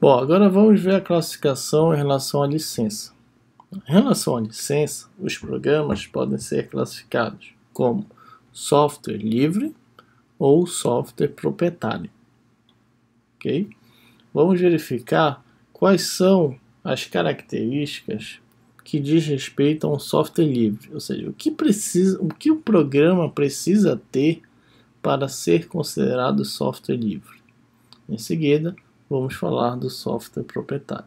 Bom, agora vamos ver a classificação em relação à licença. Em relação à licença, os programas podem ser classificados como software livre ou software proprietário. Ok? Vamos verificar quais são as características que diz respeito a um software livre, ou seja, o que o programa precisa ter para ser considerado software livre. Em seguida, vamos falar do software proprietário.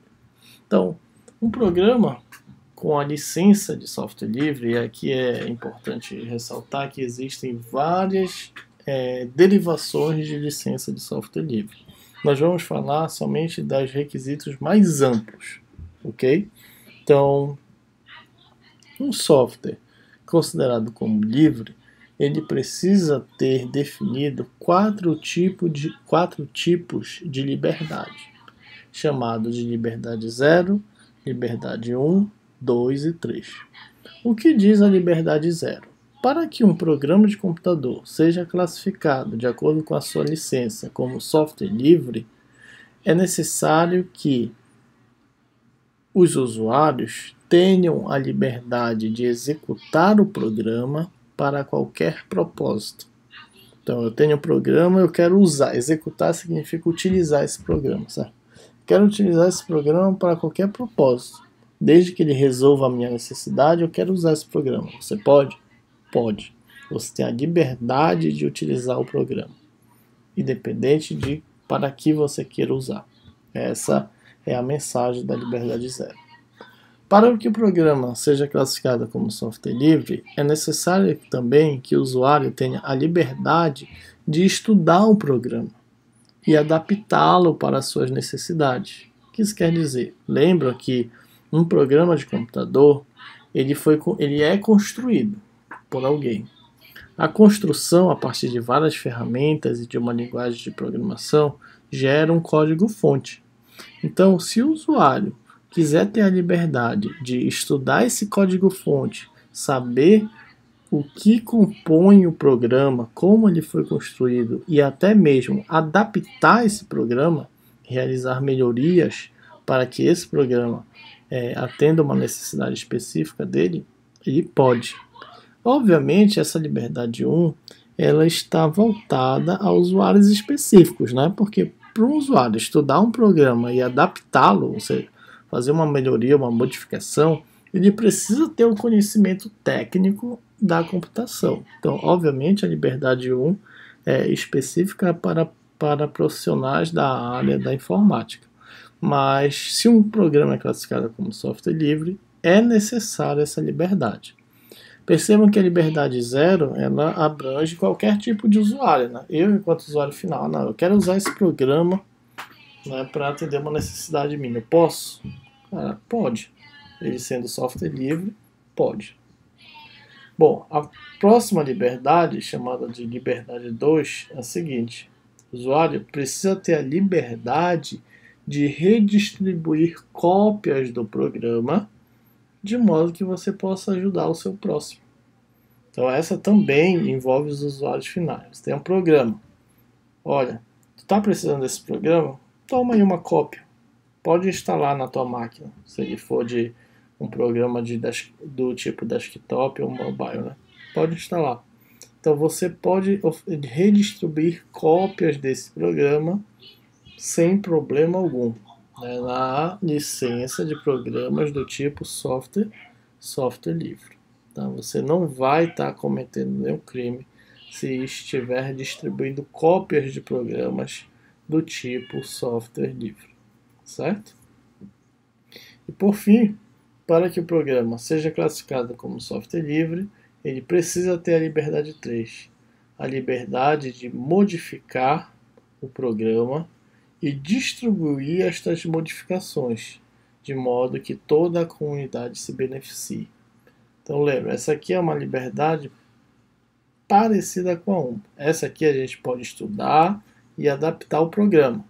Então, um programa com a licença de software livre, e aqui é importante ressaltar que existem várias derivações de licença de software livre. Nós vamos falar somente dos requisitos mais amplos, ok? Então, um software considerado como livre, ele precisa ter definido quatro tipos de liberdade, chamados de liberdade 0, liberdade 1, 2 e 3. O que diz a liberdade 0? Para que um programa de computador seja classificado de acordo com a sua licença como software livre, é necessário que os usuários tenham a liberdade de executar o programa para qualquer propósito. Então, eu tenho um programa, eu quero usar. Executar significa utilizar esse programa, certo? Quero utilizar esse programa para qualquer propósito. Desde que ele resolva a minha necessidade, eu quero usar esse programa. Você pode? Pode. Você tem a liberdade de utilizar o programa, independente de para que você queira usar. Essa é a mensagem da liberdade 0. Para que o programa seja classificado como software livre, é necessário também que o usuário tenha a liberdade de estudar o programa e adaptá-lo para as suas necessidades. O que isso quer dizer? Lembra que um programa de computador ele é construído por alguém. A construção, a partir de várias ferramentas e de uma linguagem de programação, gera um código-fonte. Então, se o usuário quiser ter a liberdade de estudar esse código-fonte, saber o que compõe o programa, como ele foi construído e até mesmo adaptar esse programa, realizar melhorias para que esse programa atenda uma necessidade específica dele, ele pode. Obviamente, essa liberdade 1 ela está voltada a usuários específicos, né? Porque para um usuário estudar um programa e adaptá-lo, ou seja, fazer uma melhoria, uma modificação, ele precisa ter o conhecimento técnico da computação. Então, obviamente, a liberdade 1 é específica para profissionais da área da informática. Mas, se um programa é classificado como software livre, é necessária essa liberdade. Percebam que a liberdade 0 ela abrange qualquer tipo de usuário. Né? Eu, enquanto usuário final, não, eu quero usar esse programa, né, para atender uma necessidade minha. Eu posso? Cara, pode. Ele sendo software livre, pode. Bom, a próxima liberdade, chamada de liberdade 2, é a seguinte. O usuário precisa ter a liberdade de redistribuir cópias do programa de modo que você possa ajudar o seu próximo. Então essa também envolve os usuários finais. Você tem um programa. Olha, tu está precisando desse programa? Toma aí uma cópia. Pode instalar na tua máquina, se ele for de um programa do tipo desktop ou mobile, né? Pode instalar. Então você pode redistribuir cópias desse programa sem problema algum, né, na licença de programas do tipo software livre. Tá? Você não vai estar cometendo nenhum crime se estiver distribuindo cópias de programas do tipo software livre, certo? E por fim, para que o programa seja classificado como software livre, ele precisa ter a liberdade 3, a liberdade de modificar o programa e distribuir estas modificações, de modo que toda a comunidade se beneficie. Então lembra, essa aqui é uma liberdade parecida com a 1. Essa aqui a gente pode estudar e adaptar o programa.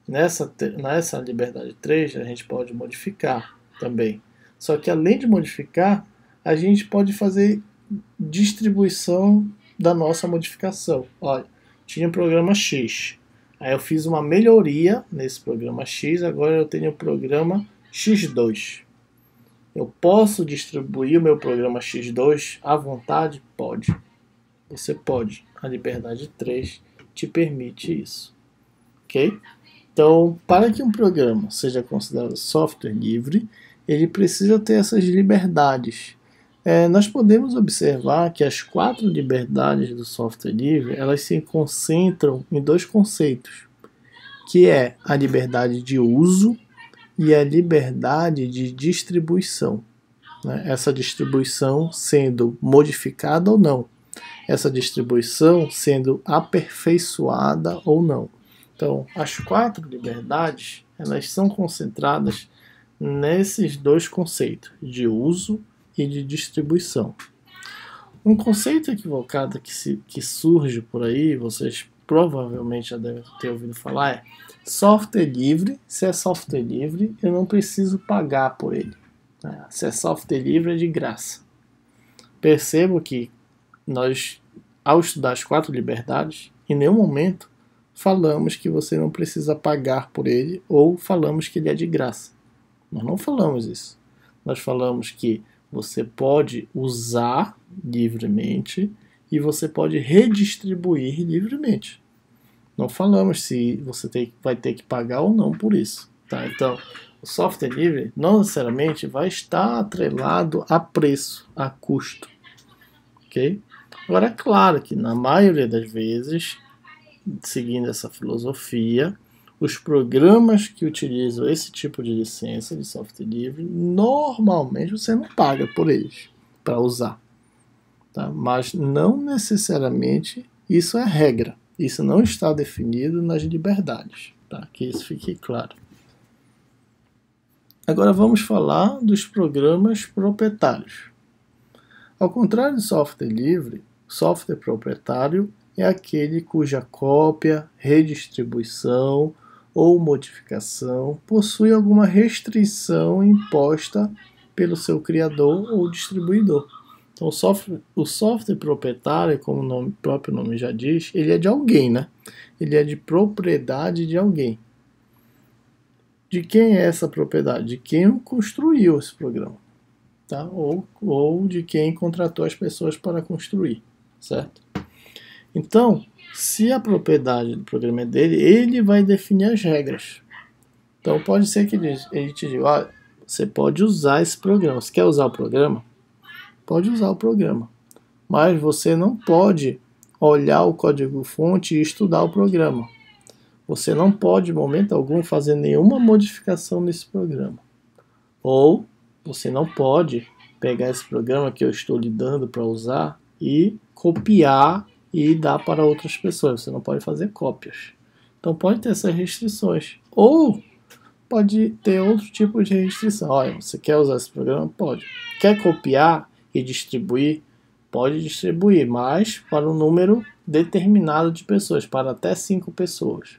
Nessa liberdade 3 a gente pode modificar também. Só que além de modificar, a gente pode fazer distribuição da nossa modificação. Olha, tinha um programa X. Aí eu fiz uma melhoria nesse programa X, agora eu tenho o programa X2. Eu posso distribuir o meu programa X2 à vontade? Pode. Você pode. A liberdade 3 te permite isso. Ok? Então, para que um programa seja considerado software livre, ele precisa ter essas liberdades. Nós podemos observar que as 4 liberdades do software livre, elas se concentram em 2 conceitos, que é a liberdade de uso e a liberdade de distribuição. Essa distribuição sendo modificada ou não. Essa distribuição sendo aperfeiçoada ou não. Então, as 4 liberdades, elas são concentradas nesses 2 conceitos, de uso e de distribuição. Um conceito equivocado que surge por aí, vocês provavelmente já devem ter ouvido falar, é software livre. Se é software livre, eu não preciso pagar por ele. Se é software livre, é de graça. Percebo que nós, ao estudar as 4 liberdades, em nenhum momento falamos que você não precisa pagar por ele ou falamos que ele é de graça. Nós não falamos isso. Nós falamos que você pode usar livremente e você pode redistribuir livremente. Não falamos se você vai ter que pagar ou não por isso. Tá? Então, o software livre não necessariamente vai estar atrelado a preço, a custo. Okay? Agora, é claro que na maioria das vezes, seguindo essa filosofia, os programas que utilizam esse tipo de licença de software livre, normalmente você não paga por eles para usar. Tá? Mas não necessariamente isso é regra. Isso não está definido nas liberdades. Tá? Que isso fique claro. Agora vamos falar dos programas proprietários. Ao contrário do software livre, software proprietário é aquele cuja cópia, redistribuição ou modificação possui alguma restrição imposta pelo seu criador ou distribuidor. Então, o software proprietário, como o próprio nome já diz, ele é de alguém, né? Ele é de propriedade de alguém. De quem é essa propriedade? De quem construiu esse programa. Tá? Ou de quem contratou as pessoas para construir, certo? Então, se a propriedade do programa é dele, ele vai definir as regras. Então, pode ser que ele te diga, olha, você pode usar esse programa. Você quer usar o programa? Pode usar o programa. Mas você não pode olhar o código-fonte e estudar o programa. Você não pode, em momento algum, fazer nenhuma modificação nesse programa. Ou você não pode pegar esse programa que eu estou lhe dando para usar e copiar e dar para outras pessoas. Você não pode fazer cópias. Então pode ter essas restrições. Ou pode ter outro tipo de restrição. Olha, você quer usar esse programa? Pode. Quer copiar e distribuir? Pode distribuir, mas para um número determinado de pessoas, para até 5 pessoas.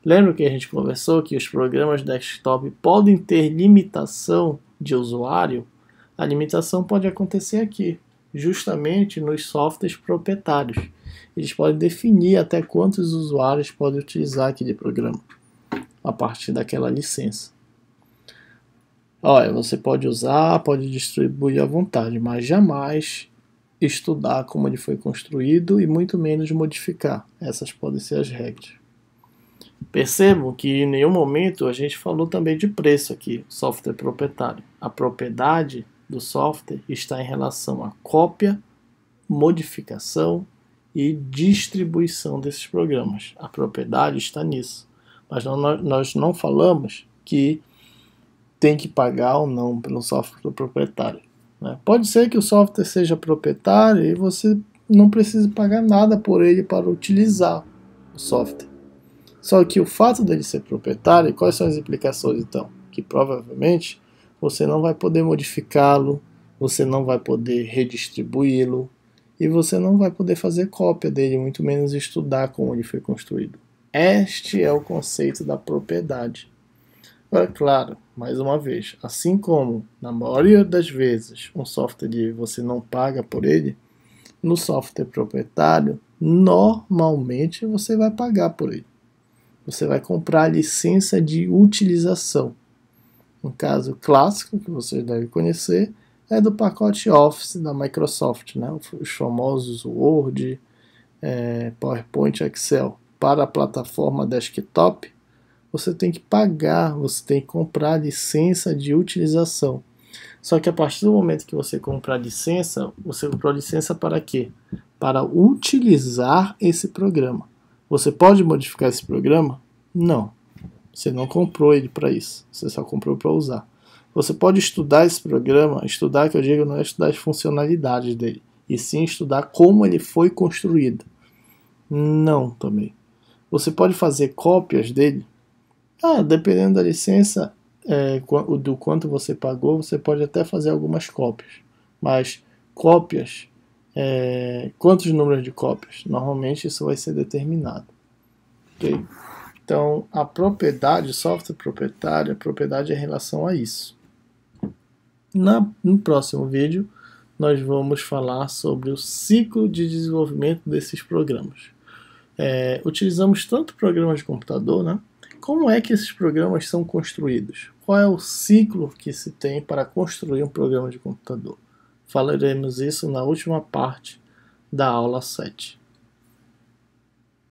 Lembra que a gente conversou que os programas desktop podem ter limitação de usuário? A limitação pode acontecer aqui, justamente nos softwares proprietários. Eles podem definir até quantos usuários podem utilizar aquele programa, a partir daquela licença. Olha, você pode usar, pode distribuir à vontade, mas jamais estudar como ele foi construído e muito menos modificar. Essas podem ser as regras. Percebam que em nenhum momento a gente falou também de preço aqui, software proprietário. A propriedade do software está em relação à cópia, modificação e distribuição desses programas. A propriedade está nisso. Mas nós não falamos que tem que pagar ou não pelo software proprietário. Né? Pode ser que o software seja proprietário e você não precise pagar nada por ele para utilizar o software. Só que o fato dele ser proprietário, quais são as implicações então? Que provavelmente você não vai poder modificá-lo, você não vai poder redistribuí-lo e você não vai poder fazer cópia dele, muito menos estudar como ele foi construído. Este é o conceito da propriedade. Agora, claro, mais uma vez, assim como na maioria das vezes um software livre você não paga por ele, no software proprietário, normalmente você vai pagar por ele. você vai comprar a licença de utilização. Um caso clássico que você deve conhecer é do pacote Office da Microsoft, né? Os famosos Word, PowerPoint, Excel. Para a plataforma desktop, você tem que pagar, você tem que comprar a licença de utilização. Só que a partir do momento que você comprar a licença, você comprou a licença para quê? Para utilizar esse programa. Você pode modificar esse programa? Não. Você não comprou ele para isso. Você só comprou para usar. Você pode estudar esse programa, estudar, que eu digo, não é estudar as funcionalidades dele, e sim estudar como ele foi construído. Não, também. Você pode fazer cópias dele? Dependendo da licença, do quanto você pagou, você pode até fazer algumas cópias. Mas cópias, quantos números de cópias? Normalmente isso vai ser determinado. Okay? Então, a propriedade, software proprietário, a propriedade é em relação a isso. No próximo vídeo, nós vamos falar sobre o ciclo de desenvolvimento desses programas. Utilizamos tanto programas de computador, né? Como é que esses programas são construídos? Qual é o ciclo que se tem para construir um programa de computador? Falaremos isso na última parte da aula 7.